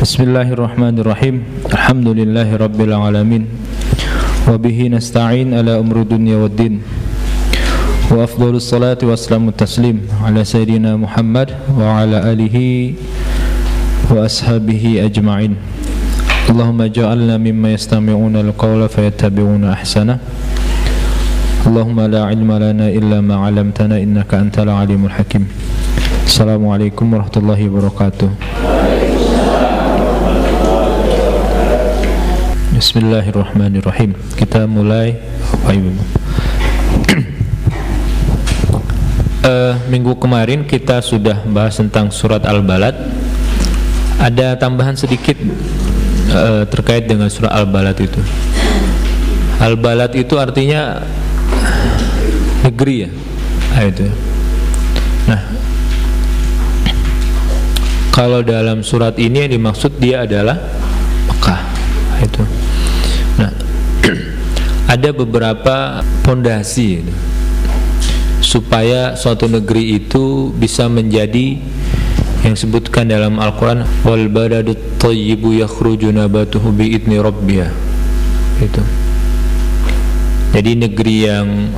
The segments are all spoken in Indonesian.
Bismillahirrahmanirrahim. Alhamdulillahi rabbil alamin. Wa bihi nasta'in ala umuri dunya waddin. Wa afdhalus salati wassalamu taslim ala sayyidina Muhammad wa ala alihi wa ashabihi ajma'in. Allahumma ja'alna mimma yastami'una al-qawla fayattabi'una ahsana. Allahumma la ilma lana illa ma 'allamtana innaka antal alimul hakim. Assalamualaikum warahmatullahi wabarakatuh. Bismillahirrahmanirrahim. Kita mulai minggu kemarin kita sudah bahas tentang surat Al-Balad. Ada tambahan sedikit terkait dengan surat Al-Balad itu. Al-Balad itu artinya negeri ya. Itu. Nah, kalau dalam surat ini yang dimaksud dia adalah Mekah. Itu. Nah, ada beberapa pondasi supaya suatu negeri itu bisa menjadi yang disebutkan dalam Al-Quran, wal baladut thayyibu yakhruju nabatuhu bi'idni rabbih. Itu. Jadi negeri yang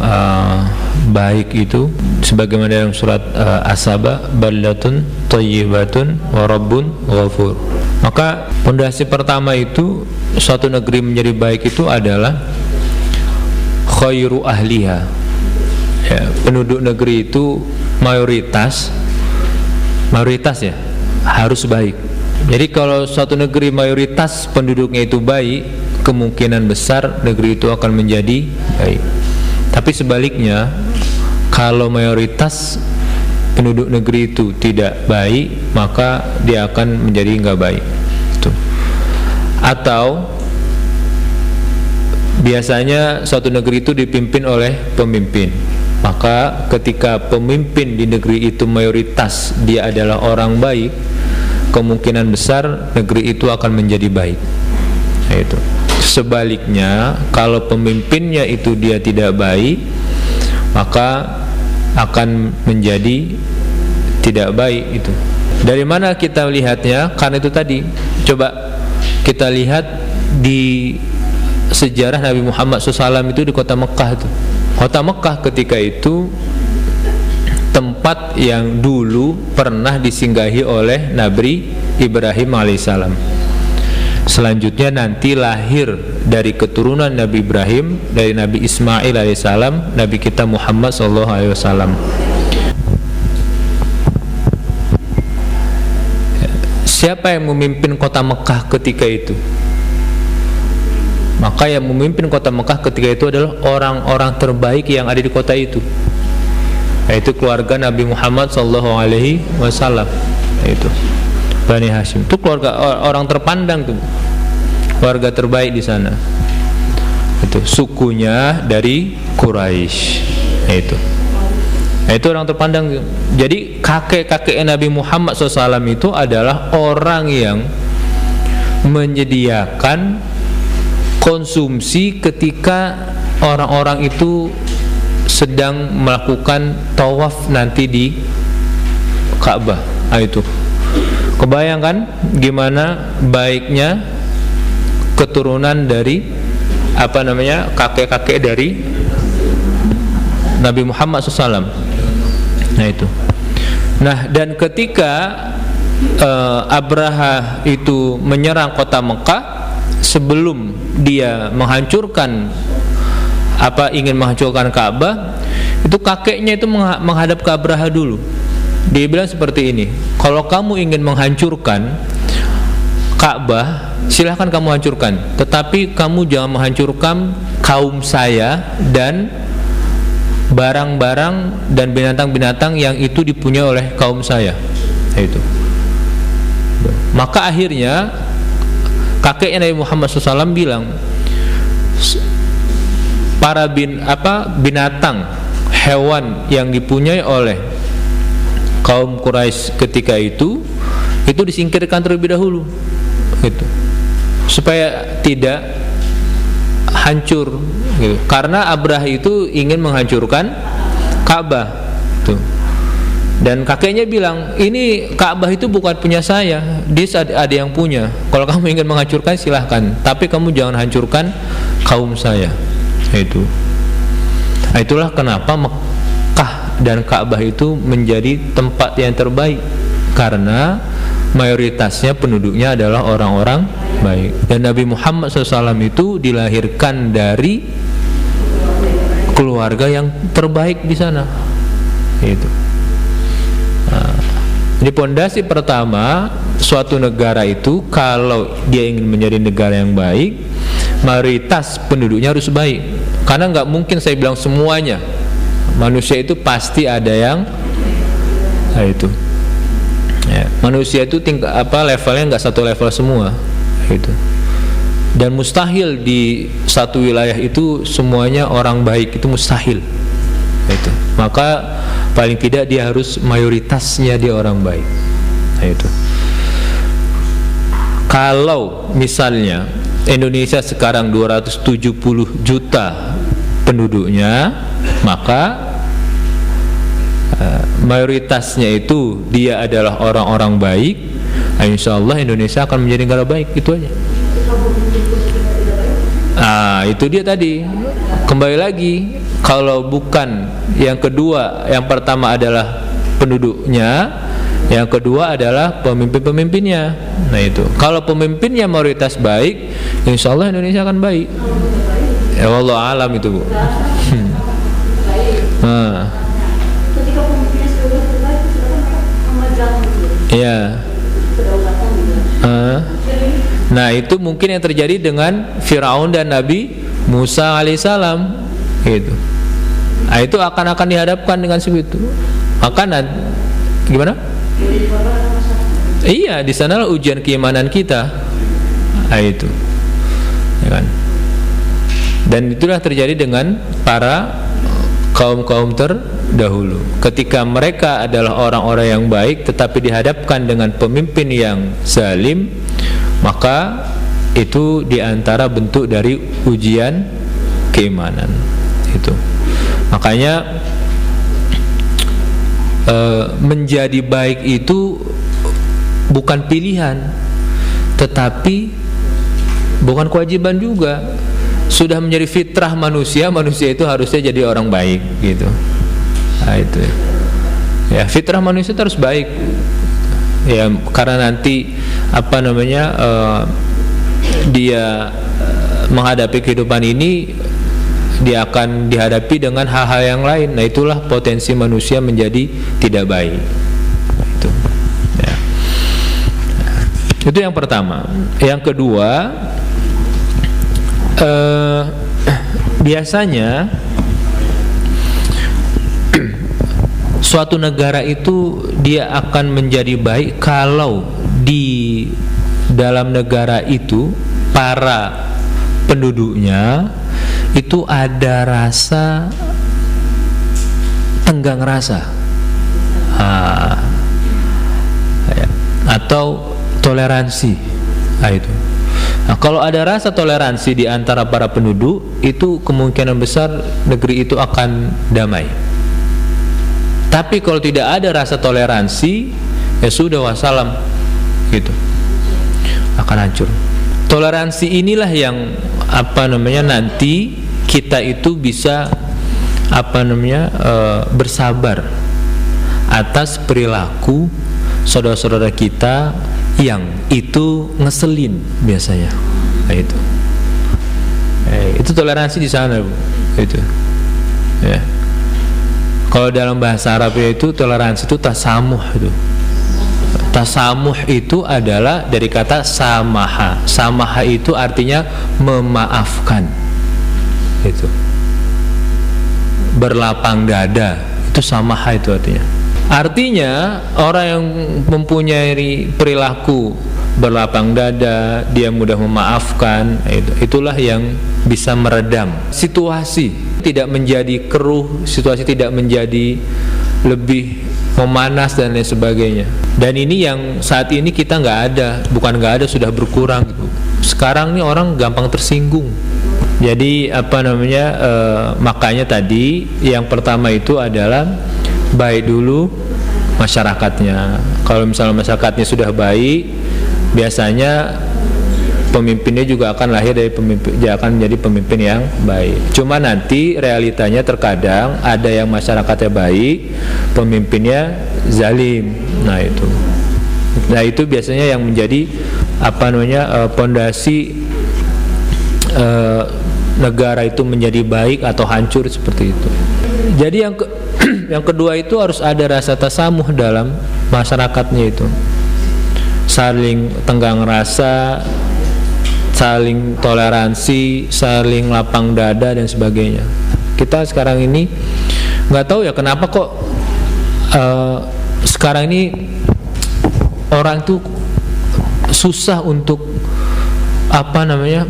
baik itu sebagaimana dalam surat As-Saba, baldatun thayyibatun wa rabbun ghafur. Maka pondasi pertama itu suatu negeri menjadi baik itu adalah khairu ahliha. Ya, penduduk negeri itu mayoritas ya harus baik. Jadi kalau suatu negeri mayoritas penduduknya itu baik, kemungkinan besar negeri itu akan menjadi baik. Tapi sebaliknya, kalau mayoritas penduduk negeri itu tidak baik, maka dia akan menjadi nggak baik. Tuh. Atau biasanya suatu negeri itu dipimpin oleh pemimpin. Maka ketika pemimpin di negeri itu mayoritas dia adalah orang baik, kemungkinan besar negeri itu akan menjadi baik. Nah, itu. Sebaliknya, kalau pemimpinnya itu dia tidak baik, maka akan menjadi tidak baik itu. Dari mana kita lihatnya? Karena itu tadi, coba kita lihat di sejarah Nabi Muhammad SAW itu di kota Mekah itu. Kota Mekah ketika itu tempat yang dulu pernah disinggahi oleh Nabi Ibrahim alaihissalam. Selanjutnya nanti lahir dari keturunan Nabi Ibrahim, dari Nabi Ismail alaihissalam, Nabi kita Muhammad sallallahu alaihi wasallam. Siapa yang memimpin kota Mekah ketika itu? Maka yang memimpin kota Mekah ketika itu adalah orang-orang terbaik yang ada di kota itu, yaitu keluarga Nabi Muhammad sallallahu alaihi wasallam. Itu Bani Hashim. Itu keluarga orang terpandang tuh. Keluarga terbaik di sana. Itu sukunya dari Quraisy. Itu. Itu orang terpandang. Jadi kakek-kakek Nabi Muhammad SAW itu adalah orang yang menyediakan konsumsi ketika orang-orang itu sedang melakukan tawaf nanti di Ka'bah. Itu. Kebayangkan gimana baiknya keturunan dari kakek-kakek dari Nabi Muhammad SAW. Nah itu. Nah, dan ketika Abraha itu menyerang kota Mekah, sebelum dia ingin menghancurkan Ka'bah, itu kakeknya itu menghadap ke Abraha dulu. Dia bilang seperti ini, kalau kamu ingin menghancurkan Ka'bah, silahkan kamu hancurkan, tetapi kamu jangan menghancurkan kaum saya dan barang-barang dan binatang-binatang yang itu dipunyai oleh kaum saya. Itu. Maka akhirnya kakeknya Nabi Muhammad SAW bilang, para binatang, hewan yang dipunyai oleh kaum Quraisy ketika itu disingkirkan terlebih dahulu, gitu, supaya tidak hancur, gitu. Karena Abraha itu ingin menghancurkan Ka'bah, tuh. Dan kakeknya bilang, ini Ka'bah itu bukan punya saya, dia ada yang punya. Kalau kamu ingin menghancurkan silahkan, tapi kamu jangan hancurkan kaum saya. Itu. Nah, itulah kenapa Mekah dan Ka'bah itu menjadi tempat yang terbaik, karena mayoritasnya penduduknya adalah orang-orang baik. Dan Nabi Muhammad SAW itu dilahirkan dari keluarga yang terbaik di sana. Itu. Jadi pondasi pertama suatu negara itu, kalau dia ingin menjadi negara yang baik, mayoritas penduduknya harus baik. Karena nggak mungkin saya bilang semuanya. Manusia itu pasti ada yang itu. Ya, manusia itu levelnya nggak satu level semua. Itu. Dan mustahil di satu wilayah itu semuanya orang baik, itu mustahil. Itu. Maka paling tidak dia harus mayoritasnya dia orang baik. Nah, itu. Kalau misalnya Indonesia sekarang 270 juta penduduknya, maka mayoritasnya itu dia adalah orang-orang baik, insya Allah Indonesia akan menjadi negara baik. Itu aja. Itu dia tadi. Kembali lagi, kalau bukan yang kedua, yang pertama adalah penduduknya, yang kedua adalah pemimpin-pemimpinnya. Nah itu, kalau pemimpinnya mayoritas baik, insya Allah Indonesia akan baik. Ya wallahu alam itu, Bu. Ketika pemimpinnya sudah terbaik, memegang ya. Nah itu mungkin yang terjadi dengan Firaun dan Nabi Musa alaihissalam. Gitu. Nah, itu akan dihadapkan dengan segitu. Maka gimana? Iya, di sanalah ujian keimanan kita. Nah, itu. Ya kan? Dan itulah terjadi dengan para kaum-kaum terdahulu. Ketika mereka adalah orang-orang yang baik tetapi dihadapkan dengan pemimpin yang zalim, maka itu diantara bentuk dari ujian keimanan. Itu. Makanya menjadi baik itu bukan pilihan, tetapi bukan kewajiban juga. Sudah menjadi fitrah manusia itu harusnya jadi orang baik, gitu. Nah, itu. Ya, fitrah manusia itu harus baik. Ya, karena nanti dia menghadapi kehidupan ini, dia akan dihadapi dengan hal-hal yang lain. Nah, itulah potensi manusia menjadi tidak baik. Itu. Ya. Itu yang pertama. Yang kedua, biasanya suatu negara itu dia akan menjadi baik kalau di dalam negara itu para penduduknya itu ada rasa tenggang rasa, atau toleransi. Nah, itu. Nah, kalau ada rasa toleransi di antara para penduduk, itu kemungkinan besar negeri itu akan damai. Tapi kalau tidak ada rasa toleransi, ya sudah wassalam, gitu, akan hancur. Toleransi inilah yang nanti kita itu bisa bersabar atas perilaku saudara-saudara kita yang itu ngeselin biasanya. Nah, itu toleransi di sana, Bu. Itu. Ya. Kalau dalam bahasa Arab itu toleransi itu tasamuh itu. Tasamuh itu adalah dari kata samaha. Samaha itu artinya memaafkan. Itu. Berlapang dada. Itu samaha itu artinya. Artinya orang yang mempunyai perilaku berlapang dada, dia mudah memaafkan, itulah yang bisa meredam situasi, tidak menjadi keruh, situasi tidak menjadi lebih memanas dan lain sebagainya. Dan ini yang saat ini kita nggak ada, bukan nggak ada, sudah berkurang. Sekarang nih orang gampang tersinggung. Jadi makanya tadi yang pertama itu adalah baik dulu, masyarakatnya. Kalau misalnya masyarakatnya sudah baik, biasanya pemimpinnya juga akan lahir dari pemimpin, dia akan menjadi pemimpin yang baik. Cuma nanti realitanya terkadang ada yang masyarakatnya baik, pemimpinnya zalim. Nah itu biasanya yang menjadi pondasi negara itu menjadi baik atau hancur seperti itu. Jadi yang kedua itu harus ada rasa tasamuh dalam masyarakatnya itu, saling tenggang rasa, saling toleransi, saling lapang dada dan sebagainya. Kita sekarang ini nggak tahu ya kenapa kok sekarang ini orang tuh susah untuk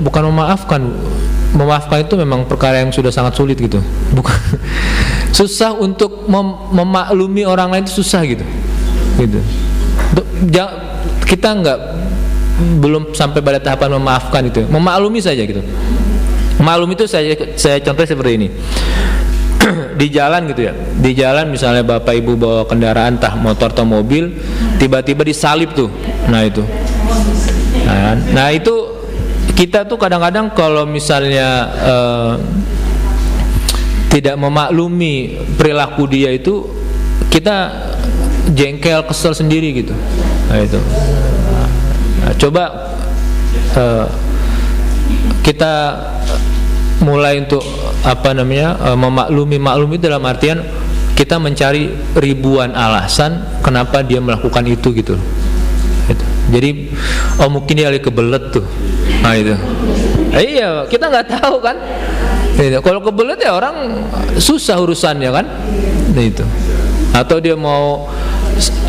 bukan memaafkan itu memang perkara yang sudah sangat sulit gitu, bukan susah untuk memaklumi orang lain itu susah gitu. Kita belum sampai pada tahapan memaafkan itu, memaklumi saja gitu. Maklum itu saya contoh seperti ini. Di jalan gitu ya, di jalan misalnya bapak ibu bawa kendaraan entah motor atau mobil, tiba-tiba disalip tuh. Nah itu kita tuh kadang-kadang kalau misalnya tidak memaklumi perilaku dia itu, kita jengkel, kesel sendiri gitu. Coba kita mulai untuk memaklumi dalam artian kita mencari ribuan alasan kenapa dia melakukan itu gitu. Jadi mungkin dia lagi kebelet tuh. Nah itu. Iya, kita nggak tahu kan. Kalau kebelet ya orang susah urusannya kan. Nah itu.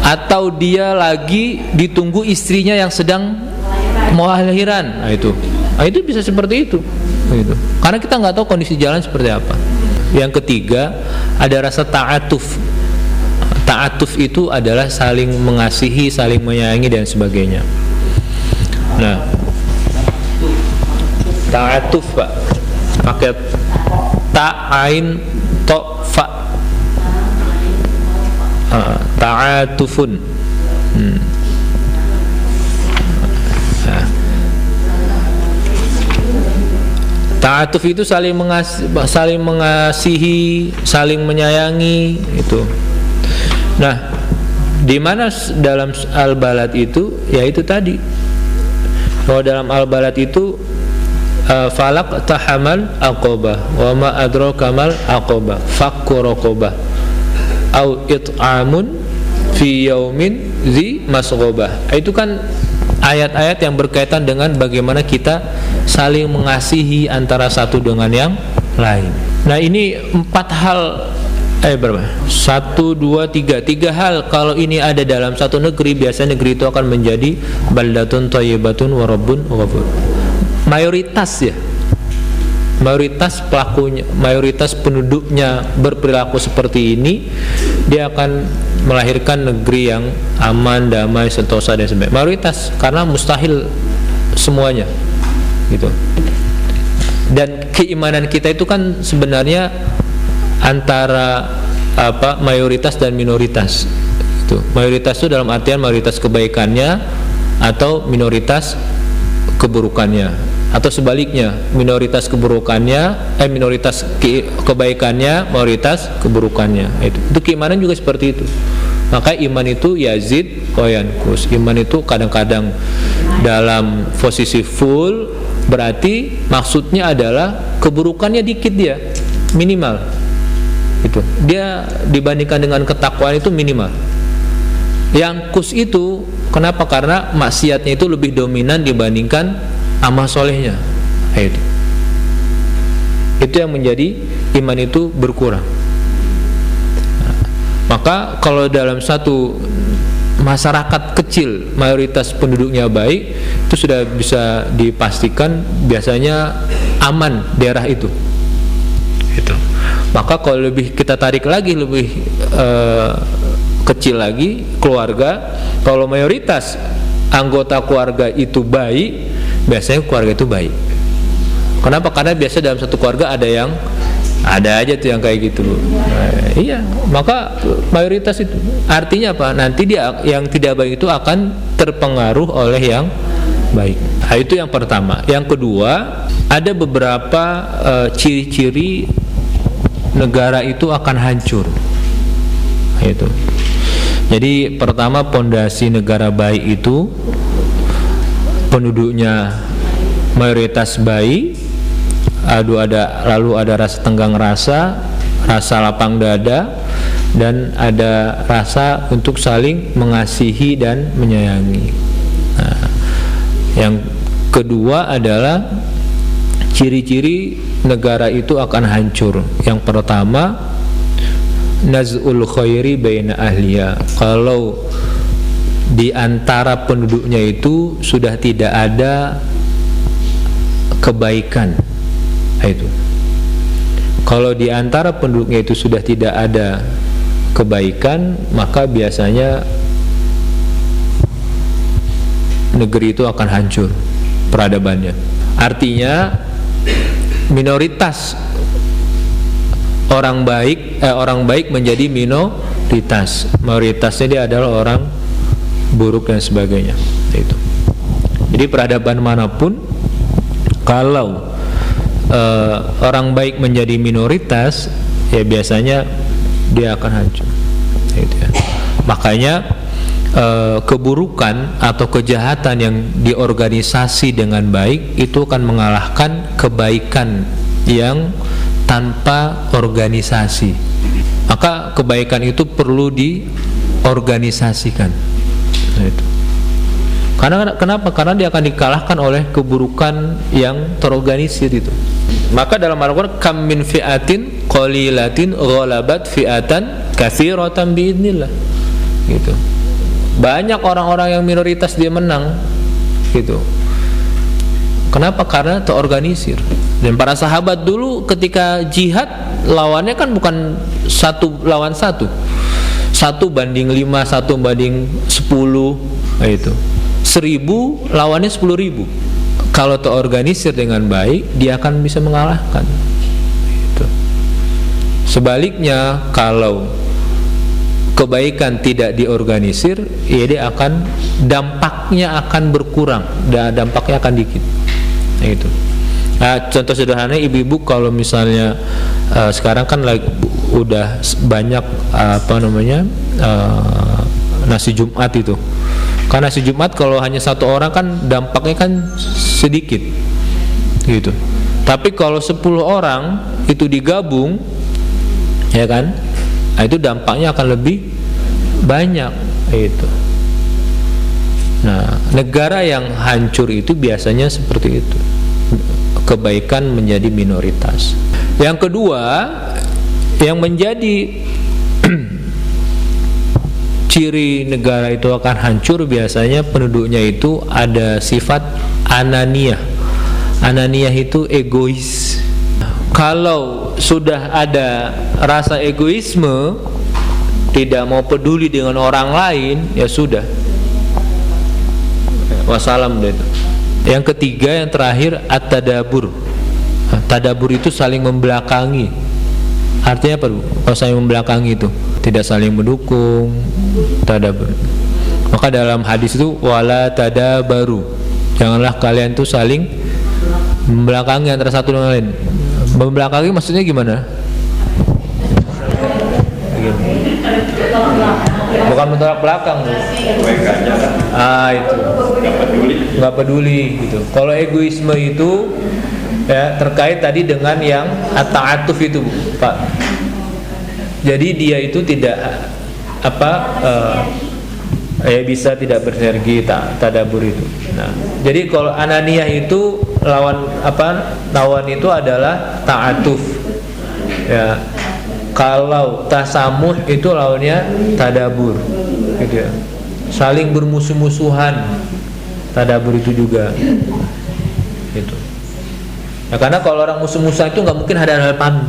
Atau dia lagi ditunggu istrinya yang sedang mau lahiran. Nah itu bisa seperti itu. Gitu. Karena kita nggak tahu kondisi jalan seperti apa. Yang ketiga ada rasa ta'atuf. Ta'atuf itu adalah saling mengasihi, saling menyayangi dan sebagainya. Nah, ta'atuf Pak, pakai ta, ain, to, fa. Ta'atufun. Ta'atuf itu saling mengasihi, saling menyayangi itu. Nah, di mana dalam Al-Balad itu? Ya itu tadi. Bahwa dalam Al-Balad itu falak tahamal aqobah, wa ma adraka mal aqobah, fakku raqobah, au it'amun fi yaumin zi masghobah. Itu kan ayat-ayat yang berkaitan dengan bagaimana kita saling mengasihi antara satu dengan yang lain. Nah ini 4 hal, berapa? 1, 2, 3 hal. Kalau ini ada dalam satu negeri, biasanya negeri itu akan menjadi baldatun thayyibatun wa rabbun ghafur. Mayoritas pelakunya, mayoritas penduduknya berperilaku seperti ini, dia akan melahirkan negeri yang aman, damai, sentosa dan sebagainya. Mayoritas, karena mustahil semuanya gitu. Dan keimanan kita itu kan sebenarnya antara mayoritas dan minoritas itu. Mayoritas itu dalam artian mayoritas kebaikannya atau minoritas keburukannya, atau sebaliknya minoritas keburukannya minoritas kebaikannya, mayoritas keburukannya. Itu keimanan juga seperti itu. Maka iman itu yazid wa yanqus. Iman itu kadang-kadang dalam posisi full, berarti maksudnya adalah keburukannya dikit, dia minimal itu. Dia dibandingkan dengan ketakwaan itu minimal. Yang kus itu kenapa? Karena maksiatnya itu lebih dominan dibandingkan amal solehnya. Itu yang menjadi iman itu berkurang. Maka kalau dalam satu masyarakat kecil mayoritas penduduknya baik, itu sudah bisa dipastikan biasanya aman daerah itu. Maka kalau lebih kita tarik lagi lebih kecil lagi, keluarga, kalau mayoritas anggota keluarga itu baik, biasanya keluarga itu baik. Kenapa? Karena biasa dalam satu keluarga ada yang Ada aja tuh yang kayak gitu. Iya, maka mayoritas itu artinya apa? Nanti dia yang tidak baik itu akan terpengaruh oleh yang baik. Nah, itu yang pertama. Yang kedua, ada beberapa ciri-ciri negara itu akan hancur. Nah, itu. Jadi pertama, pondasi negara baik itu penduduknya mayoritas baik. Lalu ada rasa tenggang rasa lapang dada, dan ada rasa untuk saling mengasihi dan menyayangi. Nah, yang kedua adalah ciri-ciri negara itu akan hancur. Yang pertama, naz'ul khairi baina ahliya. Kalau di antara penduduknya itu sudah tidak ada kebaikan. Itu. Kalau di antara penduduknya itu sudah tidak ada kebaikan, maka biasanya negeri itu akan hancur peradabannya. Artinya minoritas orang baik menjadi minoritas. Mayoritasnya dia adalah orang buruk dan sebagainya. Itu. Jadi peradaban manapun, kalau orang baik menjadi minoritas, ya biasanya dia akan hancur. Gitu ya. Makanya keburukan atau kejahatan yang diorganisasi dengan baik itu akan mengalahkan kebaikan yang tanpa organisasi. Maka kebaikan itu perlu diorganisasikan. Nah, itu. Kenapa? Karena dia akan dikalahkan oleh keburukan yang terorganisir itu. Maka dalam Al-Quran, kam min fi'atin qalilatin ghalabat fi'atan katsiratan biidznillah. Gitu. Banyak orang-orang yang minoritas dia menang. Gitu. Kenapa? Karena terorganisir. Dan para sahabat dulu ketika jihad, lawannya kan bukan satu lawan satu. 1:5, 1:10, itu. 1000 lawannya 10.000. Kalau terorganisir dengan baik, dia akan bisa mengalahkan. Gitu. Sebaliknya, kalau kebaikan tidak diorganisir, ya dia akan, dampaknya akan berkurang, dampaknya akan dikit. Gitu. Nah, contoh sederhana, ibu-ibu kalau misalnya sekarang kan udah banyak nasi Jumat itu. Karena nasi Jumat kalau hanya satu orang kan dampaknya kan sedikit, gitu. Tapi kalau 10 orang itu digabung, ya kan, nah itu dampaknya akan lebih banyak, gitu. Nah, negara yang hancur itu biasanya seperti itu. Kebaikan menjadi minoritas. Yang kedua, yang menjadi ciri negara itu akan hancur, biasanya penduduknya itu ada sifat ananiyah. Ananiyah itu egois. Kalau sudah ada rasa egoisme, tidak mau peduli dengan orang lain, ya sudah, wassalam deh. Yang ketiga, yang terakhir, at-tadabur. Tadabur itu saling membelakangi. Artinya apa? Kalau saling membelakangi itu tidak saling mendukung, tadabur. Maka dalam hadis itu, wala tadabaru, janganlah kalian tuh saling membelakangi antara satu dengan lain. Membelakangi maksudnya gimana? Bukan mentolak belakang. Itu nggak peduli gitu. Kalau egoisme itu ya terkait tadi dengan yang at-ta'atuf itu, Pak. Jadi dia itu tidak bisa tidak bersinergi, tadabur itu. Nah, jadi kalau ananiyah itu lawan itu adalah ta'atuf. Ya. Kalau tasamuh itu lawannya tadabur, gitu ya. Saling bermusuh-musuhan, tadabur itu juga, gitu. Ya, karena kalau orang musuh-musuhan itu nggak mungkin ada harapan,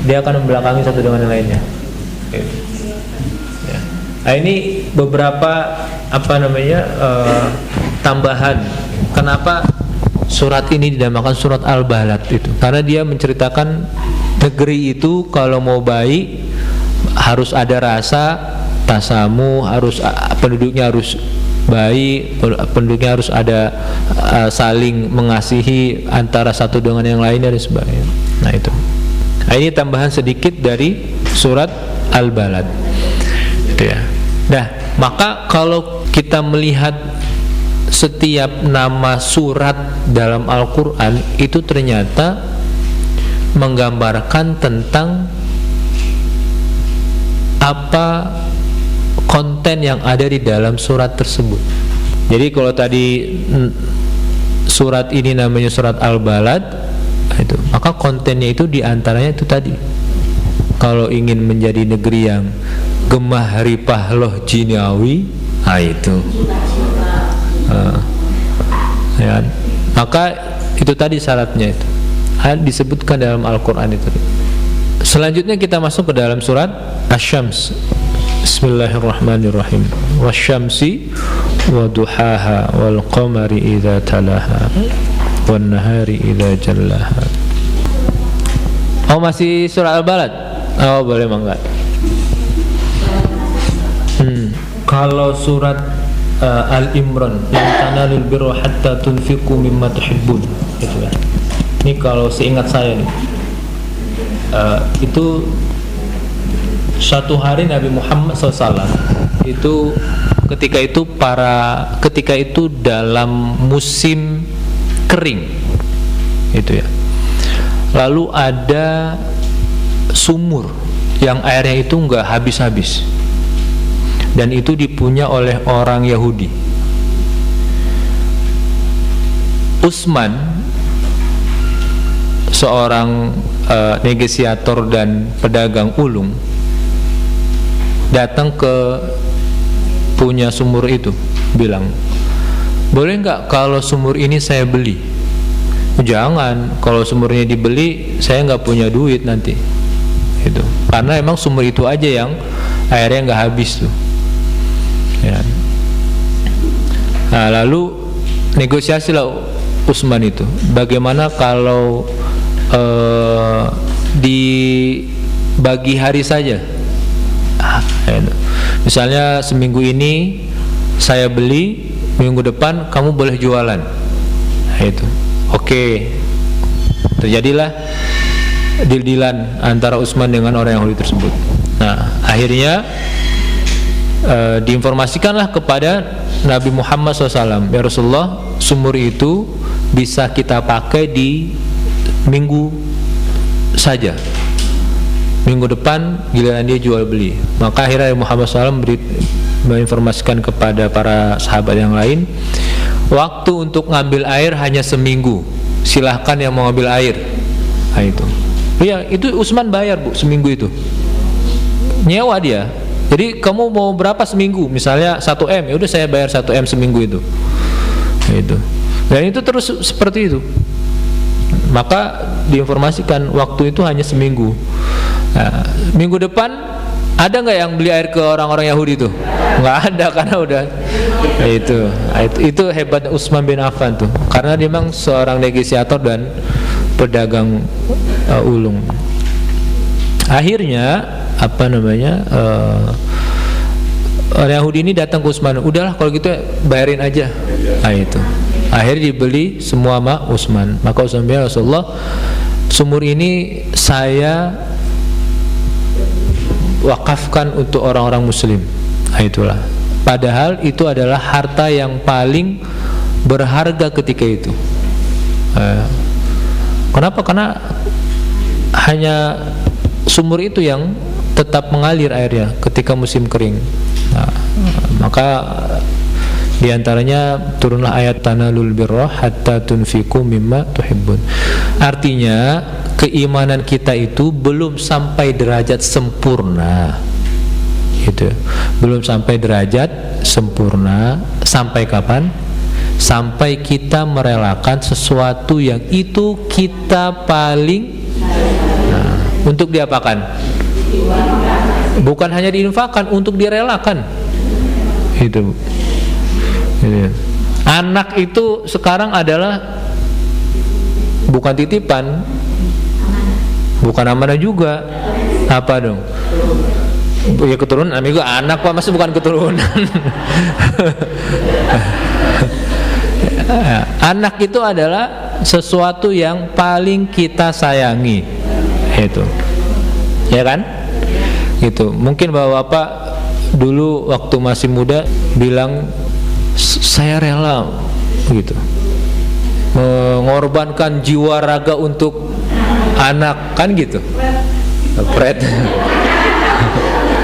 dia akan membelakangi satu dengan yang lainnya. Gitu. Ya. Nah, ini beberapa tambahan. Kenapa surat ini dinamakan surat Al-Balad itu? Karena dia menceritakan Negeri itu kalau mau baik harus ada rasa tasamu, harus penduduknya harus baik, penduduknya harus ada saling mengasihi antara satu dengan yang lainnya dan sebagainya. Nah itu. Nah, ini tambahan sedikit dari surat Al-Balad. Gitu ya. Nah, maka kalau kita melihat setiap nama surat dalam Al-Quran itu ternyata menggambarkan tentang apa konten yang ada di dalam surat tersebut. Jadi kalau tadi surat ini namanya surat Al-Balad, itu, maka kontennya itu diantaranya itu tadi. Kalau ingin menjadi negeri yang gemah ripah loh jinawi, nah itu. Ya, maka itu tadi syaratnya itu disebutkan dalam Al-Quran itu. Selanjutnya kita masuk ke dalam surat Asy-Syams. Bismillahirrahmanirrahim. Wasyamsi wa duhaha wal qamari idza talaha wan nahari idza jallaha. Oh, masih surat Al-Balad? Oh, boleh mangga. Kalau surat Al-Imran, lan tanalul birra hatta tunfiqu mimma tuhibbun, gitu ya. Ini kalau seingat saya nih, itu suatu hari Nabi Muhammad SAW itu ketika itu dalam musim kering, itu ya. Lalu ada sumur yang airnya itu nggak habis-habis, dan itu dipunya oleh orang Yahudi. Utsman, seorang negosiator dan pedagang ulung, datang ke punya sumur itu, bilang, boleh nggak kalau sumur ini saya beli? Jangan, kalau sumurnya dibeli saya nggak punya duit nanti, itu karena emang sumur itu aja yang airnya nggak habis tuh ya. Nah, lalu negosiasilah Utsman itu, bagaimana kalau dibagi hari saja. Misalnya seminggu ini saya beli, minggu depan kamu boleh jualan. Nah, itu oke. Terjadilah deal-dealan antara Utsman dengan orang Yahudi tersebut. Nah, akhirnya diinformasikanlah kepada Nabi Muhammad SAW, ya Rasulullah, sumur itu bisa kita pakai di minggu saja, minggu depan giliran dia jual beli. Maka akhirnya Muhammad SAW menginformasikan kepada para sahabat yang lain, waktu untuk ngambil air hanya seminggu, silahkan yang mau ngambil air. Nah, itu ya, itu Utsman bayar bu, seminggu itu nyewa dia. Jadi kamu mau berapa seminggu, misalnya 1 M, ya udah saya bayar 1 M seminggu itu. Nah, itu, dan itu terus seperti itu. Maka diinformasikan waktu itu hanya seminggu. Nah, minggu depan ada nggak yang beli air ke orang-orang Yahudi itu? Nggak ada, karena udah itu hebatnya Utsman bin Affan tuh, karena dia memang seorang negosiator dan pedagang ulung. Akhirnya orang Yahudi ini datang ke Utsman, udahlah kalau gitu bayarin aja. Nah, itu akhirnya dibeli semua sama Utsman. Maka Utsman bilang, Rasulullah, sumur ini saya wakafkan untuk orang-orang muslim. Nah, itulah. Padahal itu adalah harta yang paling berharga ketika itu. Kenapa? Karena hanya sumur itu yang tetap mengalir airnya ketika musim kering. Nah, maka diantaranya turunlah ayat tanalul birra hatta tunfiqu mimma tuhibbun. Artinya keimanan kita itu belum sampai derajat sempurna, gitu. Belum sampai derajat sempurna. Sampai kapan? Sampai kita merelakan sesuatu yang itu kita paling untuk diapakan? Bukan hanya diinfakkan, untuk direlakan. Itu. Anak itu sekarang adalah bukan titipan, Bukan amanah juga. Apa dong? Ya keturunan, namanya juga anak Pak, masih bukan keturunan. Anak itu adalah sesuatu yang paling kita sayangi, itu, ya kan? Itu mungkin bapak-bapak dulu waktu masih muda bilang saya rela gitu mengorbankan jiwa raga untuk anak, kan gitu. Pret.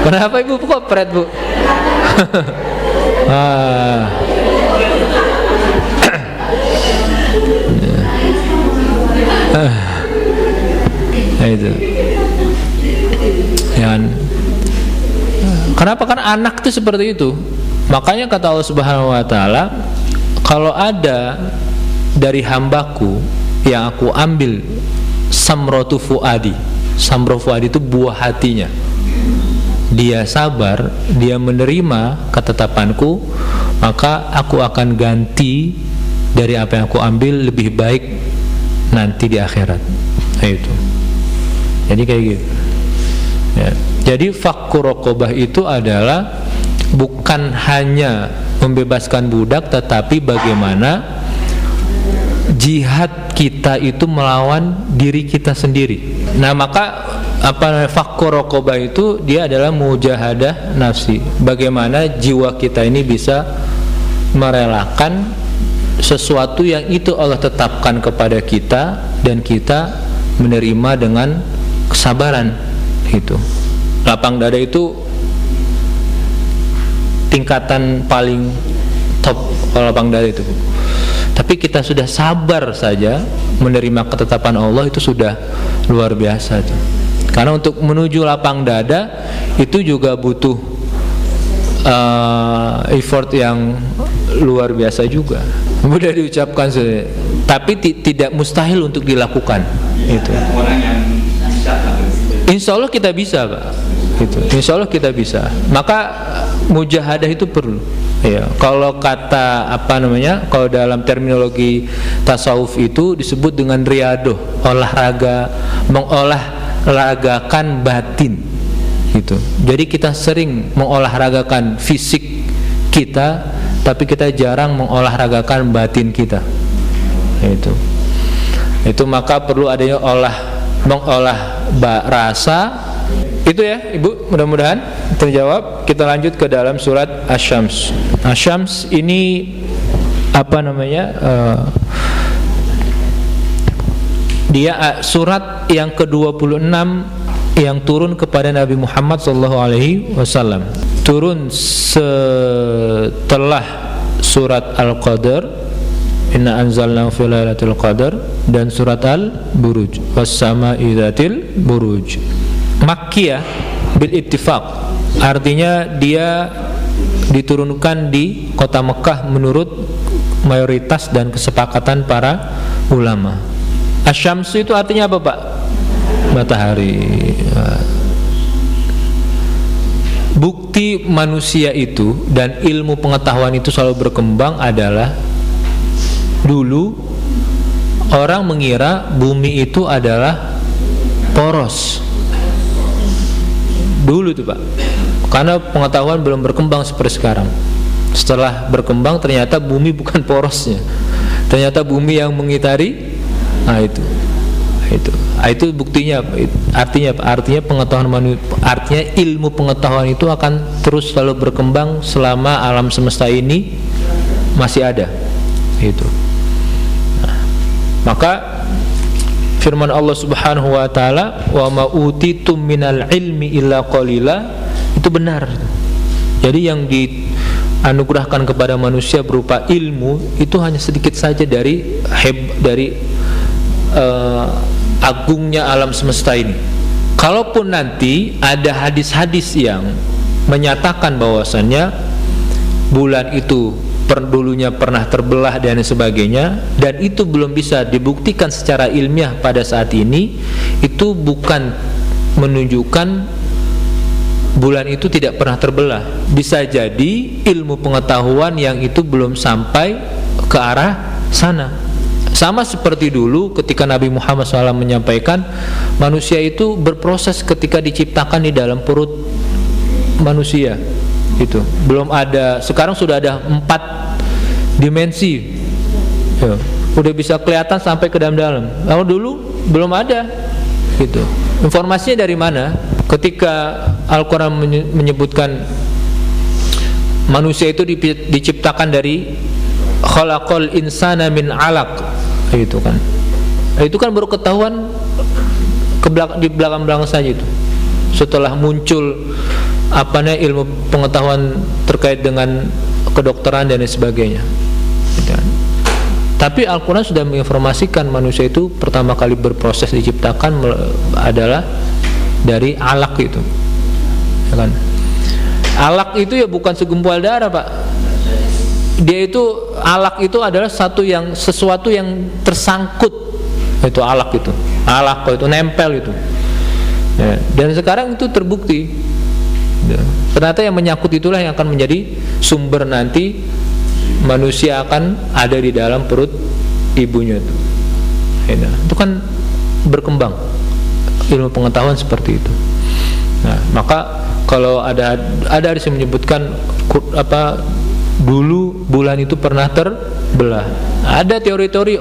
Kenapa ibu kok pret, bu? Nah, itu yang kenapa, kan anak itu seperti itu. Makanya kata Allah Subhanahu wa taala, kalau ada dari hambaku yang aku ambil samratu fuadi. Samro fuadi itu buah hatinya. Dia sabar, dia menerima ketetapanku, maka aku akan ganti dari apa yang aku ambil lebih baik nanti di akhirat. Nah, itu. Jadi kayak gitu. Ya. Jadi fakku raqabah itu adalah bukan hanya membebaskan budak, tetapi bagaimana jihad kita itu melawan diri kita sendiri. Nah, maka fakku raqabah itu dia adalah mujahadah nafsi. Bagaimana jiwa kita ini bisa merelakan sesuatu yang itu Allah tetapkan kepada kita dan kita menerima dengan kesabaran. Itu lapang dada itu tingkatan paling top kalau lapang dada itu. Tapi kita sudah sabar saja menerima ketetapan Allah, itu sudah luar biasa tuh. Karena untuk menuju lapang dada itu juga butuh effort yang luar biasa juga. Mudah diucapkan saja, tapi tidak mustahil untuk dilakukan. Itu. Insya Allah kita bisa, Pak. Gitu. Insya Allah kita bisa. Maka mujahadah itu perlu. Ya, kalau kata kalau dalam terminologi tasawuf itu disebut dengan riadoh, olahraga, mengolahragakan batin. Gitu. Jadi kita sering mengolahragakan fisik kita, tapi kita jarang mengolahragakan batin kita. Itu maka perlu adanya mengolah rasa. Itu ya Ibu, mudah-mudahan terjawab. Kita lanjut ke dalam surat Asy-Syams. Asy-Syams ini dia surat yang ke-26 yang turun kepada Nabi Muhammad SAW. Turun setelah surat Al-Qadr, Inna anzalnahu fi lailatul qadar, dan surat Al-Buruj, was-sama'i dzatil buruj. Makkiyah bil ittifaq, artinya dia diturunkan di kota Mekah menurut mayoritas dan kesepakatan para ulama. Asy-Syamsu itu artinya apa, Pak? Matahari. Bukti manusia itu dan ilmu pengetahuan itu selalu berkembang adalah dulu orang mengira bumi itu adalah poros. Dulu tuh, Pak. Karena pengetahuan belum berkembang seperti sekarang. Setelah berkembang ternyata bumi bukan porosnya. Ternyata bumi yang mengitari. Itu buktinya. Artinya pengetahuan artinya ilmu pengetahuan itu akan terus selalu berkembang selama alam semesta ini masih ada. Itu. Maka firman Allah Subhanahu wa taala, wa ma utitum minal ilmi illa qalila, itu benar. Jadi yang dianugerahkan kepada manusia berupa ilmu itu hanya sedikit saja dari agungnya alam semesta ini. Kalaupun nanti ada hadis-hadis yang menyatakan bahwasannya bulan itu dulunya pernah terbelah dan sebagainya, dan itu belum bisa dibuktikan secara ilmiah pada saat ini, itu bukan menunjukkan bulan itu tidak pernah terbelah. Bisa jadi ilmu pengetahuan yang itu belum sampai ke arah sana. Sama seperti dulu ketika Nabi Muhammad SAW menyampaikan manusia itu berproses ketika diciptakan di dalam perut manusia. Itu belum ada, sekarang sudah ada 4 dimensi ya, udah bisa kelihatan sampai ke dalam-dalam. Kalau dulu belum ada gitu. Informasinya dari mana? Ketika Al-Quran menyebutkan manusia itu diciptakan dari khalaqal insana min 'alaq, itu kan. Itu kan baru ketahuan di belakang-belakang saja itu. Setelah muncul ilmu pengetahuan terkait dengan kedokteran dan lain sebagainya. Gitu kan. Tapi Al-Quran sudah menginformasikan manusia itu pertama kali berproses diciptakan adalah dari alaq itu, ya kan? Alaq itu ya bukan segumpal darah, Pak. Dia itu, alaq itu adalah sesuatu yang tersangkut. Itu alaq itu. Alaq itu nempel itu. Ya, dan sekarang itu terbukti. Ya, ternyata yang menyangkut itulah yang akan menjadi sumber nanti manusia akan ada di dalam perut ibunya itu. Ya, itu kan berkembang ilmu pengetahuan seperti itu. Nah, maka kalau ada hadis yang menyebutkan dulu bulan itu pernah terbelah. Ada teori-teori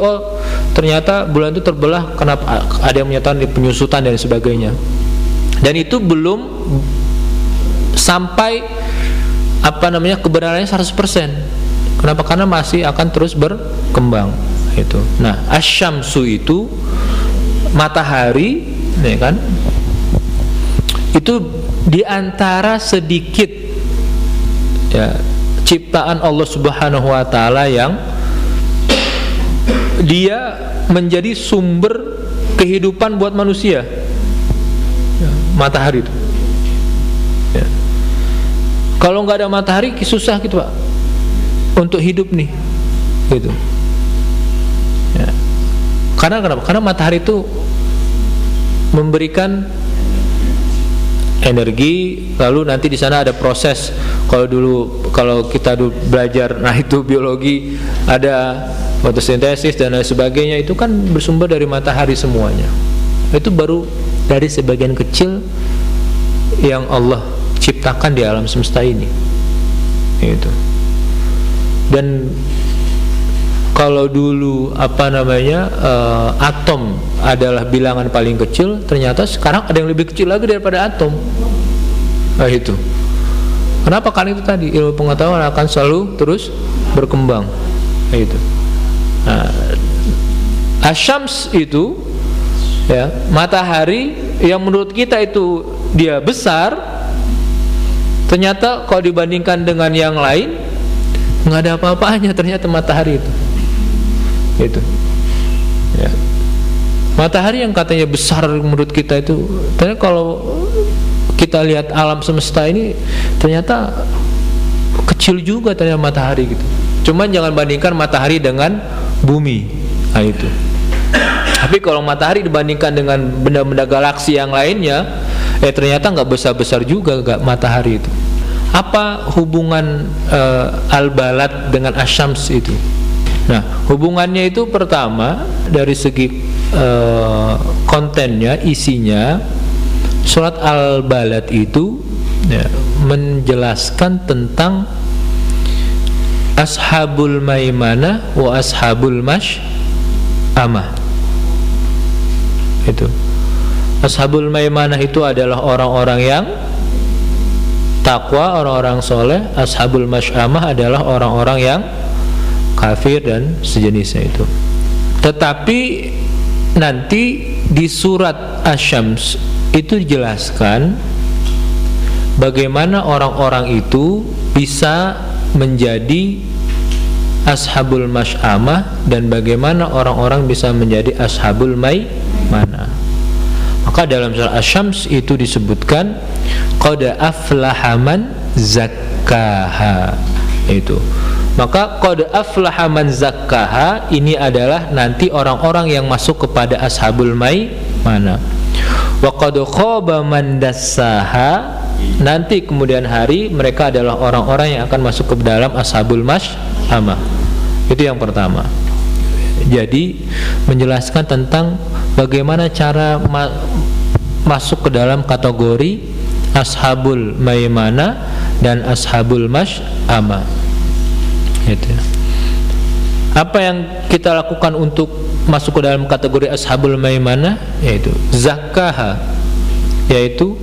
ternyata bulan itu terbelah, kenapa ada yang menyatakan penyusutan dan sebagainya. Dan itu belum sampai kebenarannya 100%. Kenapa? Karena masih akan terus berkembang itu. Nah, asyamsu itu matahari, ya kan? Itu diantara sedikit ya ciptaan Allah Subhanahu wa taala yang dia menjadi sumber kehidupan buat manusia. Ya, matahari itu. Ya. Kalau nggak ada matahari susah gitu, Pak, untuk hidup nih, gitu. Ya. Karena kenapa? Karena matahari itu memberikan energi, lalu nanti di sana ada proses. Kalau kita dulu belajar, nah itu biologi, ada fotosintesis dan lain sebagainya, itu kan bersumber dari matahari semuanya. Itu baru dari sebagian kecil yang Allah ciptakan di alam semesta ini. Itu. Dan kalau dulu atom adalah bilangan paling kecil, ternyata sekarang ada yang lebih kecil lagi daripada atom. Nah itu. Kenapa? Karena itu tadi ilmu pengetahuan akan selalu terus berkembang. Nah itu. Nah, asyams itu ya, matahari yang menurut kita itu dia besar, ternyata kalau dibandingkan dengan yang lain nggak ada apa-apanya ternyata matahari itu. Itu ya. Matahari yang katanya besar menurut kita itu, ternyata kalau kita lihat alam semesta ini ternyata kecil juga ternyata matahari gitu. Cuman jangan bandingkan matahari dengan bumi. Nah itu. Tapi kalau matahari dibandingkan dengan benda-benda galaksi yang lainnya, ternyata nggak besar-besar juga nggak matahari itu. Apa hubungan al-balad dengan asyams itu? Nah, hubungannya itu pertama dari segi kontennya, isinya, surat al-balad itu ya, menjelaskan tentang ashabul maimanah wa ashabul masy'amah. Itu. Ashabul maimanah itu adalah orang-orang yang takwa, orang-orang soleh. Ashabul masy'amah adalah orang-orang yang kafir dan sejenisnya itu. Tetapi nanti di surat Asy-Syams itu dijelaskan bagaimana orang-orang itu bisa menjadi ashabul masy'amah dan bagaimana orang-orang bisa menjadi ashabul maimanah. Maka dalam surah Asy-Syams itu disebutkan qad aflaha man zakkaha. Itu. Maka qad aflaha man zakkaha ini adalah nanti orang-orang yang masuk kepada ashabul maimanah. Wa qad khaba man dassaha, nanti kemudian hari mereka adalah orang-orang yang akan masuk ke dalam ashabul masy'amah. Itu yang pertama. Jadi menjelaskan tentang bagaimana cara masuk ke dalam kategori ashabul maimanah dan ashabul masy'amah. Gitu. Apa yang kita lakukan untuk masuk ke dalam kategori ashabul maimanah? Yaitu zakah, yaitu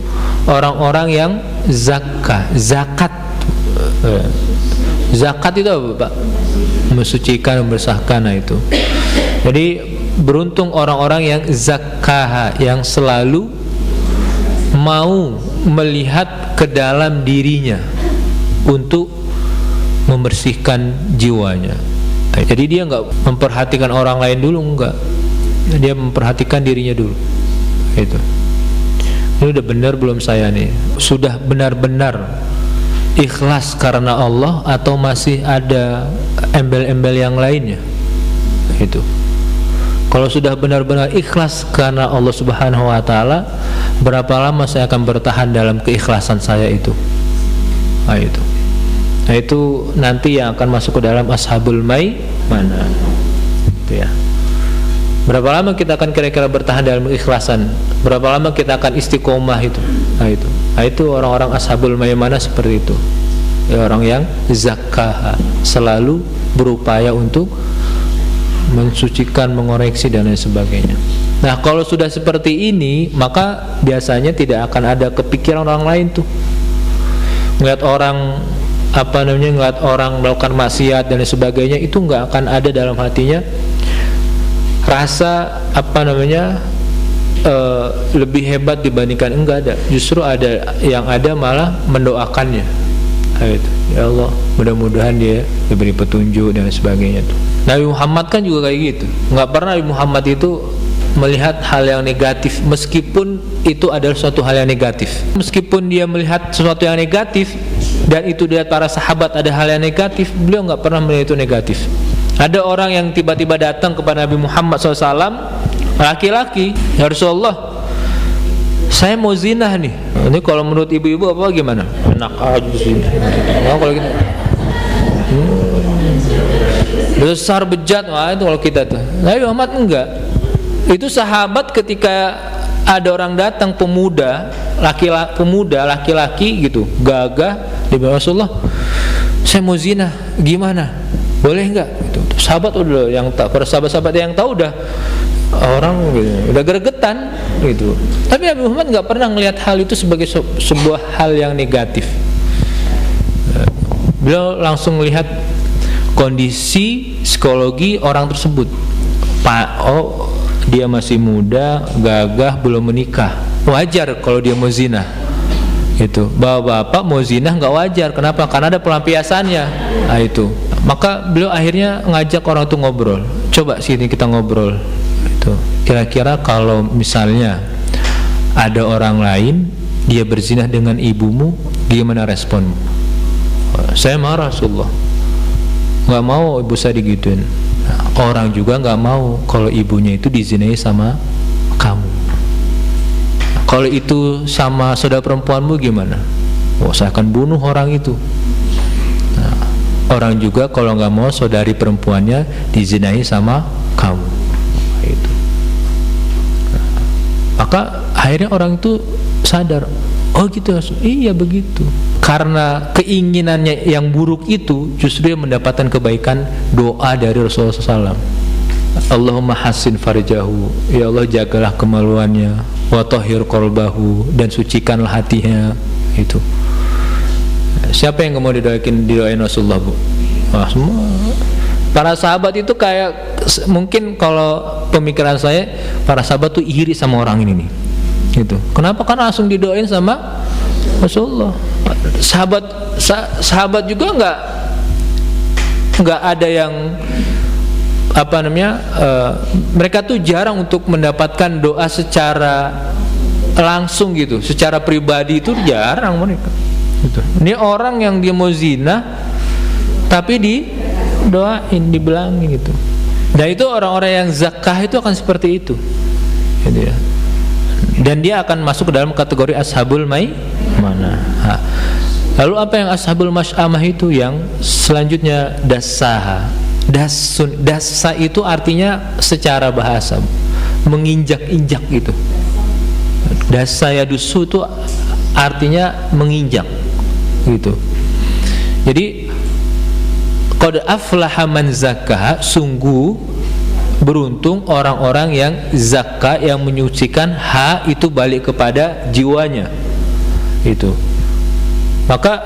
orang-orang yang zakat. Zakat itu apa, Pak? Mensucikan, membersihkan, itu. Jadi beruntung orang-orang yang zakah, yang selalu mau melihat ke dalam dirinya untuk membersihkan jiwanya. Jadi dia nggak memperhatikan orang lain dulu, enggak. Dia memperhatikan dirinya dulu. Itu. Ini udah benar belum saya nih? Sudah benar-benar ikhlas karena Allah atau masih ada embel-embel yang lainnya? Itu. Kalau sudah benar-benar ikhlas karena Allah Subhanahu wa taala, berapa lama saya akan bertahan dalam keikhlasan saya itu? Itu. Nah, itu nanti yang akan masuk ke dalam ashabul maimanah. Itu ya. Berapa lama kita akan kira-kira bertahan dalam keikhlasan? Berapa lama kita akan istiqomah itu? Nah, itu orang-orang ashabul maimanah seperti itu. Ya, orang yang zakah, selalu berupaya untuk mensucikan, mengoreksi dan lain sebagainya. Nah, kalau sudah seperti ini, maka biasanya tidak akan ada kepikiran orang lain tuh. Ngeliat orang ngeliat orang melakukan maksiat dan lain sebagainya, itu nggak akan ada dalam hatinya rasa lebih hebat dibandingkan, enggak ada. Justru ada yang ada malah mendoakannya. Ya Allah, mudah-mudahan dia diberi petunjuk dan lain sebagainya tuh. Nabi Muhammad kan juga kayak gitu. Nggak pernah Nabi Muhammad itu melihat hal yang negatif, meskipun itu adalah suatu hal yang negatif. Meskipun dia melihat sesuatu yang negatif dan itu dilihat para sahabat ada hal yang negatif, beliau nggak pernah melihat itu negatif. Ada orang yang tiba-tiba datang kepada Nabi Muhammad SAW, laki-laki, ya Rasulullah, saya mau zinah nih. Ini kalau menurut ibu-ibu apa gimana? Enak aja sih. Kalau gitu, besar bejat, wah itu kalau kita tuh. Nabi Muhammad enggak. Itu sahabat ketika ada orang datang pemuda, laki-laki gitu, gagah, dia bilang, Rasulullah, saya mau zina, gimana? Boleh enggak? Gitu. Sahabat udah yang tak, para sahabat-sahabat yang tahu udah orang gitu, udah gregetan gitu. Tapi Nabi Muhammad enggak pernah melihat hal itu sebagai sebuah hal yang negatif. Beliau langsung melihat kondisi psikologi orang tersebut. Dia masih muda, gagah, belum menikah. Wajar kalau dia mau zina. Itu. Bapak-bapak mau zina nggak wajar. Kenapa? Karena ada pelampiasannya. Nah, itu. Maka beliau akhirnya ngajak orang itu ngobrol. Coba sini kita ngobrol. Itu. Kira-kira kalau misalnya ada orang lain dia berzina dengan ibumu, gimana responmu? Saya marah, Rasulullah. Nggak mau ibu saya digituin. Orang juga nggak mau kalau ibunya itu dizinai sama kamu. Kalau itu sama saudara perempuanmu gimana? Saya akan bunuh orang itu. Nah, orang juga kalau nggak mau saudari perempuannya dizinai sama kamu. Itu. Maka akhirnya orang itu sadar, oh gitu, iya begitu. Karena keinginannya yang buruk itu, justru dia mendapatkan kebaikan doa dari Rasulullah SAW. Allahumma hassin farjahu, ya Allah jagalah kemaluannya, wa tahhir qalbahu, dan sucikanlah hatinya. Itu. Siapa yang mau didoain Rasulullah, Bu? Wah, semua. Para sahabat itu kayak, mungkin kalau pemikiran saya, para sahabat tuh iri sama orang ini nih. Gitu. Kenapa? Karena langsung didoain sama Rasulullah. Sahabat juga nggak ada yang mereka tuh jarang untuk mendapatkan doa secara langsung gitu, secara pribadi itu jarang mereka. Gitu. Ini orang yang dia mau zina tapi didoain, dibilangin gitu. Dan itu orang-orang yang zakah itu akan seperti itu. Gitu ya. Dan dia akan masuk ke dalam kategori ashabul maimanah. Lalu apa yang ashabul masy'amah itu? Yang selanjutnya dasaha, Dasa itu artinya secara bahasa menginjak-injak gitu. Dasa yadusu itu artinya menginjak gitu. Jadi qad aflaha man zakkaha, sungguh beruntung orang-orang yang zakka, yang menyucikan ha itu balik kepada jiwanya itu. Maka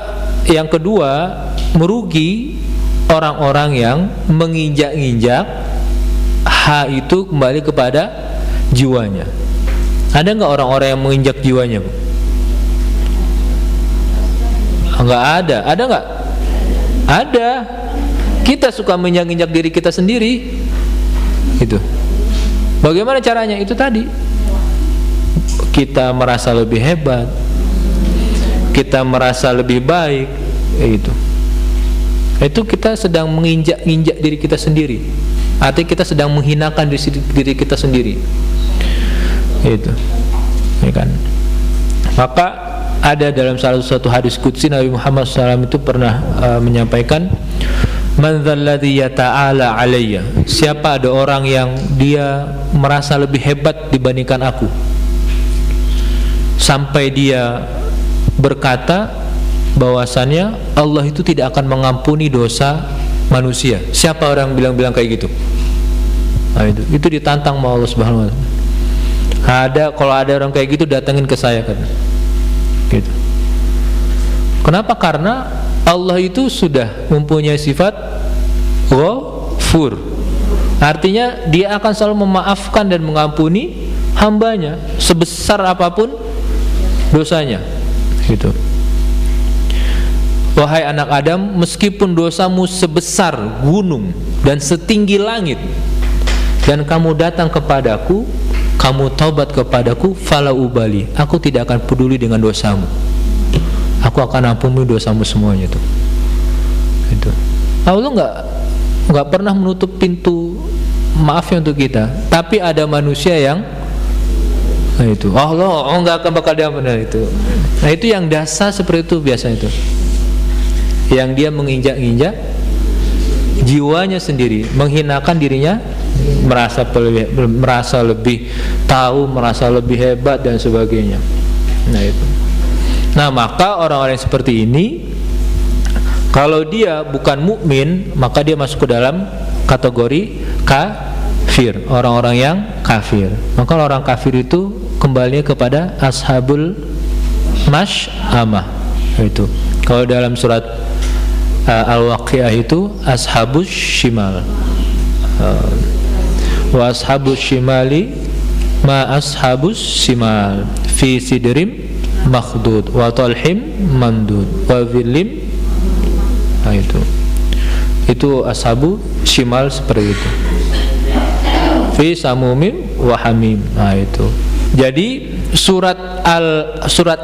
yang kedua, merugi orang-orang yang menginjak-injak ha itu kembali kepada jiwanya. Ada nggak orang-orang yang menginjak jiwanya, Bu? Nggak ada. Ada nggak? Ada. Kita suka menginjak-injak diri kita sendiri. Itu. Bagaimana caranya? Itu tadi. Kita merasa lebih hebat. Kita merasa lebih baik. Itu kita sedang menginjak-injak diri kita sendiri. Artinya kita sedang menghinakan diri kita sendiri. Itu. Ya kan? Maka ada dalam salah satu hadis qudsi Nabi Muhammad SAW itu pernah menyampaikan, man dzalladzi yata'ala alayya, siapa ada orang yang dia merasa lebih hebat dibandingkan aku, sampai dia berkata bahwasannya Allah itu tidak akan mengampuni dosa manusia. Siapa orang bilang-bilang kayak gitu? Nah, itu ditantang sama Allah Subhanahu wa taala. Kalau ada orang kayak gitu, datangin ke saya kan. Gitu. Kenapa? Karena Allah itu sudah mempunyai sifat Ghafur. Artinya dia akan selalu memaafkan dan mengampuni hambanya sebesar apapun dosanya. Gitu. Wahai anak Adam, meskipun dosamu sebesar gunung dan setinggi langit, dan kamu datang kepadaku, kamu taubat kepadaku, fala ubali, aku tidak akan peduli dengan dosamu. Aku akan ampuni dosamu semuanya tuh. Itu. Allah nggak pernah menutup pintu maafnya untuk kita. Tapi ada manusia yang itu Allah nggak akan bakal diampuni itu. Nah itu yang dasar seperti itu biasa itu. Yang dia menginjak-injak jiwanya sendiri, menghinakan dirinya, merasa lebih tahu, merasa lebih hebat dan sebagainya. Nah itu. Nah maka orang-orang seperti ini, kalau dia bukan mukmin, maka dia masuk ke dalam kategori kafir, orang-orang yang kafir. Maka orang kafir itu kembali kepada ashabul masy'amah. Itu. Kalau dalam surat Al-Waqiah itu ashabus shimal. Wa ashabus shimali ma ashabus shimal fi sidrim makhdud wa talhim mandud wa zillim. Nah itu ashabu shimal seperti itu, fi samumim wa hamim. Nah itu. Jadi surat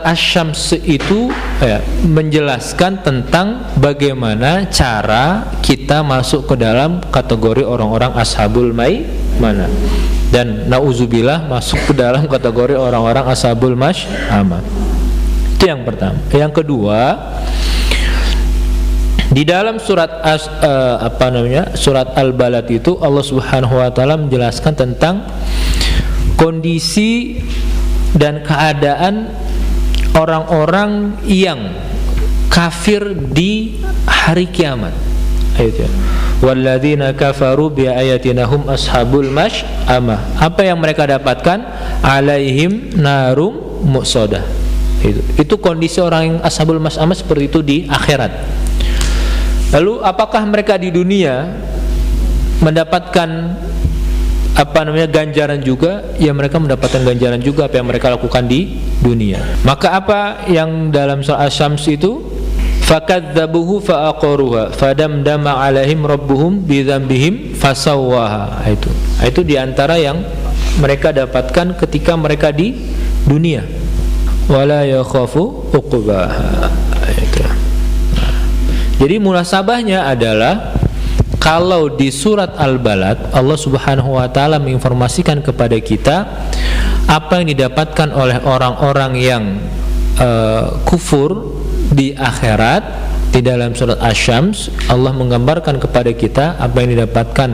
Asy-Syams itu menjelaskan tentang bagaimana cara kita masuk ke dalam kategori orang-orang ashabul maimanah, dan nauzubillah masuk ke dalam kategori orang-orang ashabul masy'amah. Itu yang pertama. Yang kedua, di dalam surat surat Al-Balad itu Allah Subhanahu wa taala menjelaskan tentang kondisi dan keadaan orang-orang yang kafir di hari kiamat. Ayat. Walladzina kafaru bi ayatina hum ashabul masy'amah. Apa yang mereka dapatkan? Alaihim narum muqsadah. Itu kondisi orang yang ashabul masy'amah seperti itu di akhirat. Lalu apakah mereka di dunia mendapatkan ganjaran juga? Ya mereka mendapatkan ganjaran juga apa yang mereka lakukan di dunia. Maka apa yang dalam surah Asy-Syams itu, fakadzabuhu faaqaruha fadamdama alaihim rabbuhum bidzambihim fasawwaha. Itu diantara yang mereka dapatkan ketika mereka di dunia. Wala yakhafu uqbaha. Jadi munasabahnya adalah, kalau di surat Al-Balad Allah Subhanahu wa taala menginformasikan kepada kita apa yang didapatkan oleh orang-orang yang kufur di akhirat, Di dalam surat Asy-Syams Allah menggambarkan kepada kita apa yang didapatkan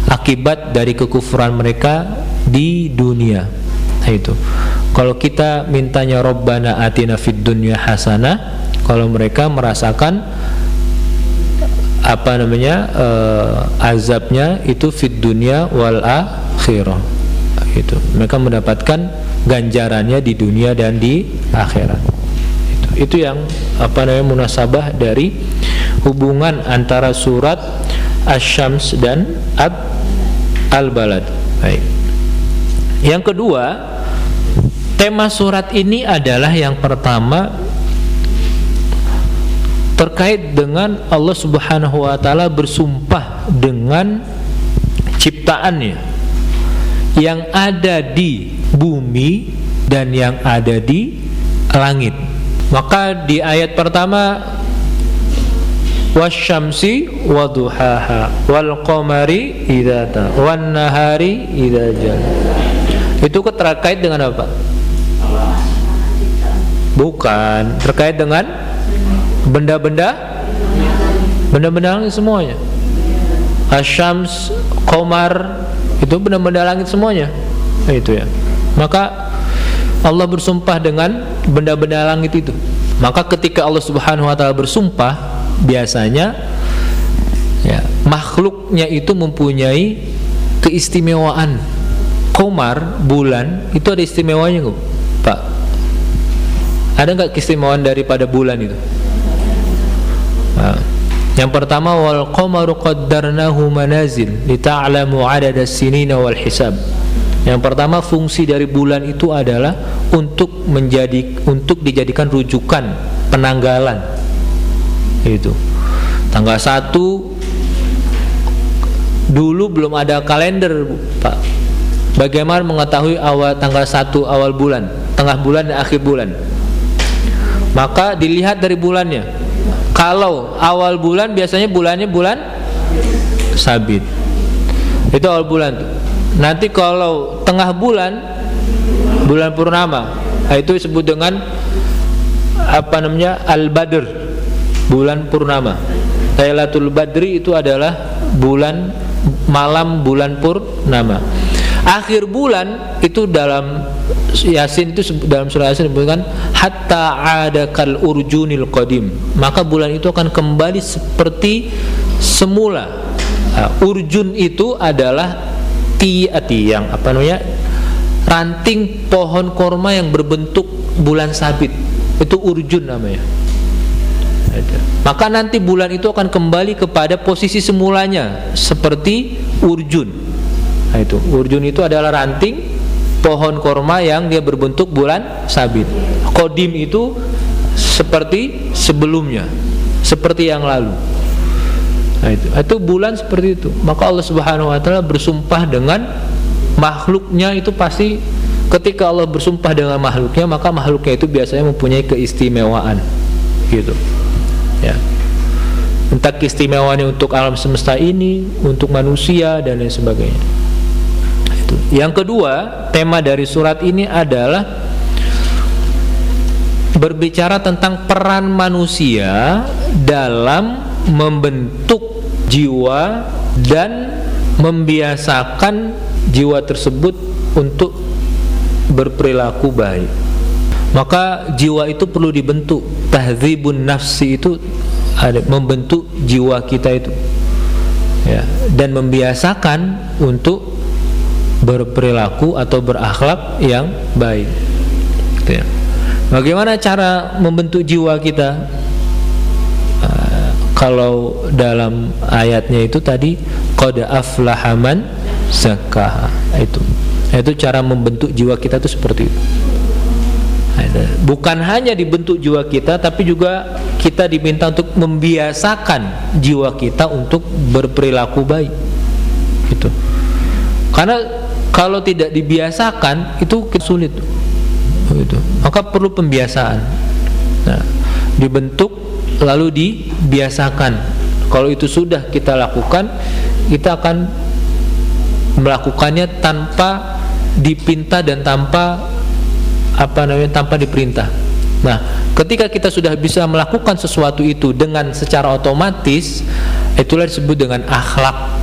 akibat dari kekufuran mereka di dunia. Nah, itu. Kalau kita mintanya Rabbana atina fid dunya hasanah, kalau mereka merasakan azabnya itu fid dunya wal akhirah. Itu. Mereka mendapatkan ganjarannya di dunia dan di akhirat. Itu yang munasabah dari hubungan antara surat Asy-Syams dan Al-Balad. Baik. Yang kedua, tema surat ini adalah yang pertama terkait dengan Allah Subhanahu wa taala bersumpah dengan ciptaannya yang ada di bumi dan yang ada di langit. Maka di ayat pertama wasyamsi waduhaha wal qamari idza ta wan nahari idza jalla. Itu terkait dengan apa? Bukan, terkait dengan benda-benda langit semuanya. Asyams, qamar, itu benda-benda langit semuanya. Nah, itu ya. Maka Allah bersumpah dengan benda-benda langit itu. Maka ketika Allah Subhanahu wa taala bersumpah, biasanya ya, makhluknya itu mempunyai keistimewaan. Qamar, bulan, itu ada istimewanya enggak, Pak? Ada enggak keistimewaan daripada bulan itu? Nah, yang pertama wal qamaru qaddarnahu manazil lita'lamu 'adadas sinina wal hisab. Yang pertama, fungsi dari bulan itu adalah untuk dijadikan rujukan penanggalan. Itu. Tanggal 1 dulu belum ada kalender, Pak. Bagaimana mengetahui tanggal 1 awal bulan, tengah bulan dan akhir bulan? Maka dilihat dari bulannya. Kalau awal bulan biasanya bulan sabit. Itu awal bulan tuh. Nanti kalau tengah bulan purnama, itu disebut dengan Al-Badr, bulan purnama. Lailatul Badri itu adalah malam bulan purnama. Akhir bulan itu dalam Yasin, itu dalam surah Yasin disebutkan hatta adakal urjunil qadim. Maka bulan itu akan kembali seperti semula. Urjun itu adalah yang ranting pohon korma yang berbentuk bulan sabit, itu urjun namanya. Maka nanti bulan itu akan kembali kepada posisi semulanya seperti urjun. Nah, itu urjun itu adalah ranting pohon korma yang dia berbentuk bulan sabit. Qadim itu seperti sebelumnya, seperti yang lalu. Nah, itu bulan seperti itu. Maka Allah Subhanahu wa taala bersumpah dengan makhluknya, itu pasti ketika Allah bersumpah dengan makhluknya, maka makhluknya itu biasanya mempunyai keistimewaan. Gitu. Ya. Entah keistimewaannya untuk alam semesta ini, untuk manusia dan lain sebagainya. Itu. Yang kedua, tema dari surat ini adalah berbicara tentang peran manusia dalam membentuk jiwa dan membiasakan jiwa tersebut untuk berperilaku baik. Maka jiwa itu perlu dibentuk. Tahdzibun nafsi itu ada membentuk jiwa kita itu, ya, dan membiasakan untuk berperilaku atau berakhlak yang baik. Gitu ya. Bagaimana cara membentuk jiwa kita? Kalau dalam ayatnya itu tadi qad aflaha man zakkaha, itu cara membentuk jiwa kita itu seperti itu. Bukan hanya dibentuk jiwa kita, tapi juga kita diminta untuk membiasakan jiwa kita untuk berperilaku baik. Gitu. Karena kalau tidak dibiasakan itu sulit. Gitu. Maka perlu pembiasaan. Nah, dibentuk lalu dibiasakan. Kalau itu sudah kita lakukan, kita akan melakukannya tanpa dipinta dan tanpa diperintah. Nah, ketika kita sudah bisa melakukan sesuatu itu dengan secara otomatis, itulah disebut dengan akhlak.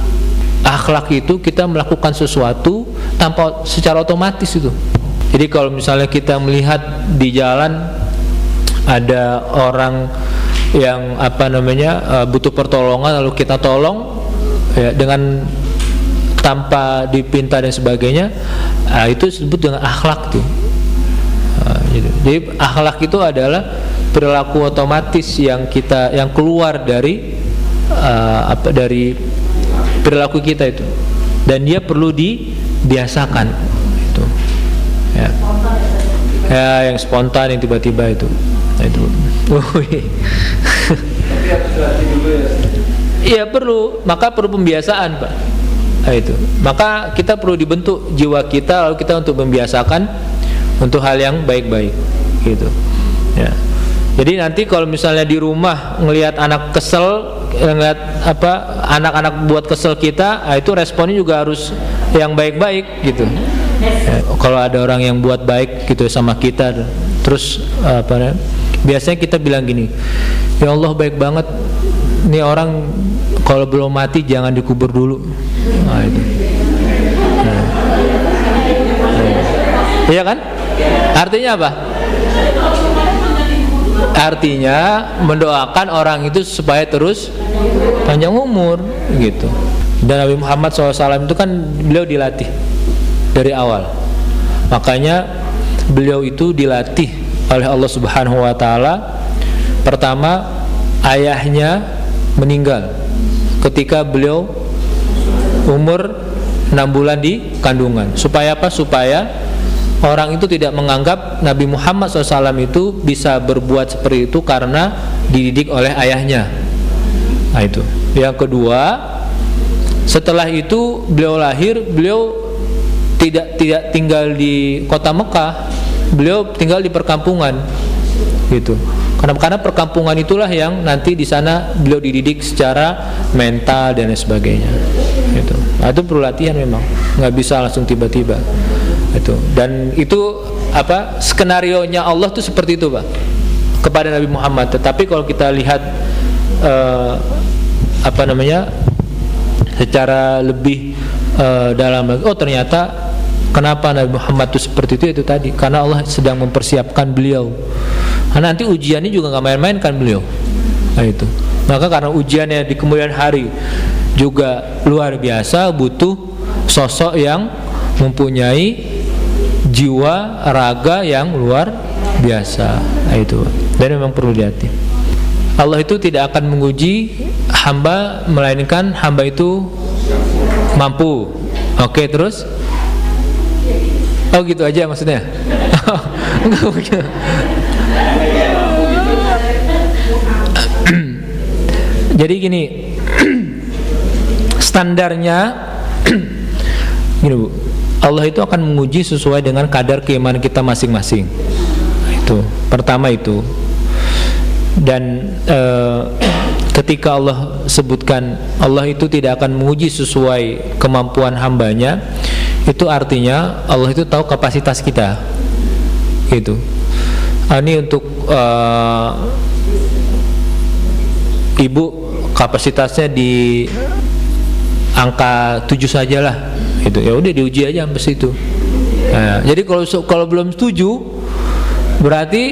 Akhlak itu kita melakukan sesuatu tanpa secara otomatis itu. Jadi kalau misalnya kita melihat di jalan ada orang yang butuh pertolongan, lalu kita tolong ya, dengan tanpa dipinta dan sebagainya, itu disebut dengan akhlak tuh. Gitu. Jadi akhlak itu adalah perilaku otomatis yang keluar dari dari perilaku kita itu, dan dia perlu dibiasakan itu. Ya, yang spontan, yang tiba-tiba itu. Nah, itu. Iya perlu, maka perlu pembiasaan, Pak. Nah, itu. Maka kita perlu dibentuk jiwa kita, lalu kita untuk membiasakan untuk hal yang baik-baik gitu ya. Jadi nanti kalau misalnya di rumah ngelihat anak kesel, ngelihat anak-anak buat kesel kita, itu responnya juga harus yang baik-baik gitu ya. Kalau ada orang yang buat baik gitu sama kita, terus biasanya kita bilang gini, ya Allah baik banget, ini orang kalau belum mati jangan dikubur dulu. Nah, itu iya kan? Artinya apa? Artinya mendoakan orang itu supaya terus panjang umur gitu. Dan Nabi Muhammad SAW itu kan beliau dilatih dari awal. Makanya beliau itu dilatih oleh Allah Subhanahu wa taala. Pertama, ayahnya meninggal ketika beliau umur 6 bulan di kandungan. Supaya apa? Supaya orang itu tidak menganggap Nabi Muhammad SAW itu bisa berbuat seperti itu karena dididik oleh ayahnya. Nah itu. Yang kedua, setelah itu beliau lahir, beliau tidak tinggal di kota Mekah, beliau tinggal di perkampungan, gitu. Karena perkampungan itulah yang nanti di sana beliau dididik secara mental dan sebagainya. Gitu. Nah, itu perlu latihan memang, nggak bisa langsung tiba-tiba. Itu. Dan itu skenarionya Allah tuh seperti itu, Pak, kepada Nabi Muhammad. Tetapi kalau kita lihat secara lebih dalam lagi, oh ternyata kenapa Nabi Muhammad itu seperti itu tadi, karena Allah sedang mempersiapkan beliau. Nah, nanti ujiannya juga nggak main-main kan beliau. Nah, itu. Maka karena ujiannya di kemudian hari juga luar biasa, butuh sosok yang mempunyai jiwa raga yang luar biasa. Nah, itu. Dan memang perlu dihati. Allah itu tidak akan menguji hamba melainkan hamba itu mampu. Oke, terus? Oh gitu aja maksudnya? Enggak begitu. Jadi gini, standarnya gini Bu, Allah itu akan menguji sesuai dengan kadar keimanan kita masing-masing. Itu pertama itu. Dan ketika Allah sebutkan Allah itu tidak akan menguji sesuai kemampuan hambanya, itu artinya Allah itu tahu kapasitas kita. Gitu. Ini untuk ibu kapasitasnya di angka 7 sajalah. Itu ya udah diuji aja sampai situ. Nah, jadi kalau belum 7 berarti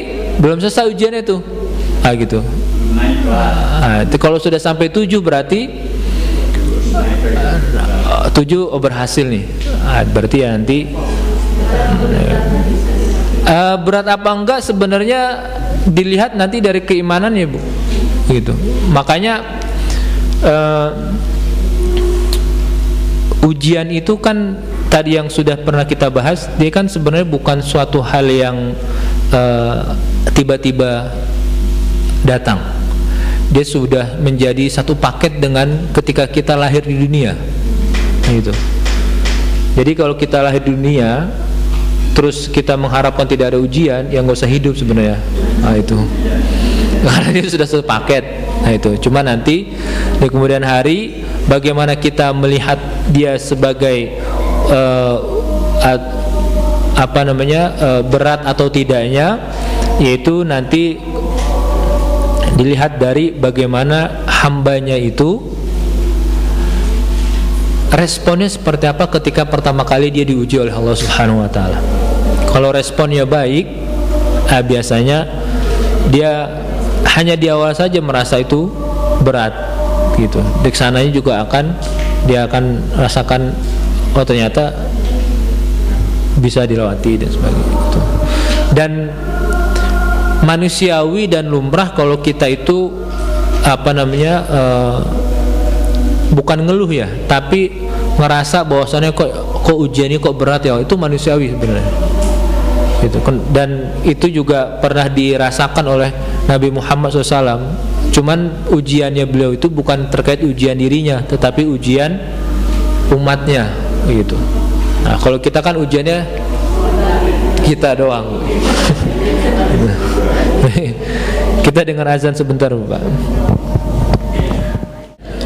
belum selesai ujiannya itu. Ah gitu. Nah, kalau sudah sampai 7 berarti 7 berhasil nih. Berarti ya nanti berat apa enggak sebenarnya dilihat nanti dari keimanannya, Bu. Gitu. Makanya ujian itu kan tadi yang sudah pernah kita bahas, dia kan sebenarnya bukan suatu hal yang tiba-tiba datang. Dia sudah menjadi satu paket dengan ketika kita lahir di dunia. Gitu. Jadi kalau kita lahir di dunia terus kita mengharapkan tidak ada ujian, ya nggak usah hidup sebenarnya. Nah itu. Karena dia sudah satu paket. Nah itu. Cuma nanti di kemudian hari bagaimana kita melihat dia sebagai berat atau tidaknya, yaitu nanti dilihat dari bagaimana hambanya itu responnya seperti apa ketika pertama kali dia diuji oleh Allah Subhanahu wa taala. Kalau responnya baik, biasanya dia hanya di awal saja merasa itu berat gitu. Di sananya juga dia akan rasakan oh ternyata bisa dilewati dan sebagainya gitu. Dan manusiawi dan lumrah kalau kita itu bukan ngeluh ya, tapi ngerasa bahwasannya kok ujian ini kok berat ya, itu manusiawi sebenarnya gitu. Dan itu juga pernah dirasakan oleh Nabi Muhammad SAW. Cuman ujiannya beliau itu bukan terkait ujian dirinya, tetapi ujian umatnya gitu. Nah kalau kita kan ujiannya kita doang. Kita dengar azan sebentar Bapak.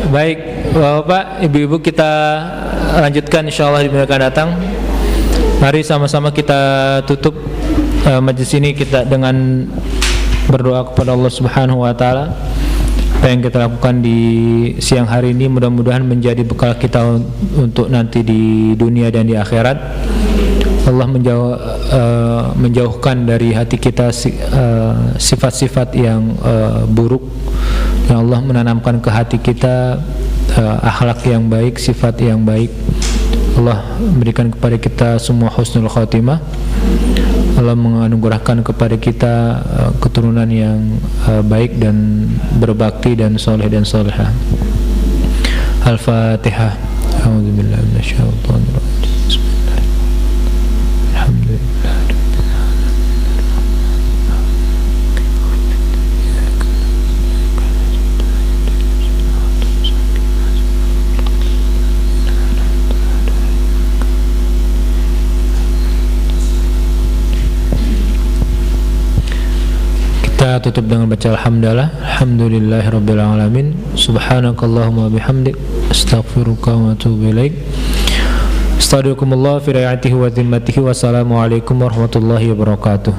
Baik Bapak, Ibu-ibu, kita lanjutkan insyaallah di minggu akan datang. Mari sama-sama kita tutup majelis ini kita dengan berdoa kepada Allah Subhanahu wa taala. Apa yang kita lakukan di siang hari ini mudah-mudahan menjadi bekal kita untuk nanti di dunia dan di akhirat. Allah menjauhkan dari hati kita sifat-sifat yang buruk. Ya Allah menanamkan ke hati kita akhlak yang baik, sifat yang baik. Allah memberikan kepada kita semua husnul khatimah. Allah menganugerahkan kepada kita keturunan yang baik dan berbakti dan soleh dan solehah. Al-Fatihah. A'udzubillahi minasyaitonir rajim. Bismillahirrahmanirrahim. Alhamdulillah. Kita tutup dengan baca alhamdulillahirabbil alamin. Subhanakallahumma bihamdik astaghfiruka wa atubu ilaik. Astagfirullahaladzim fi ri'ayatihi wa zimmatihi. Wassalamualaikum warahmatullahi wabarakatuh.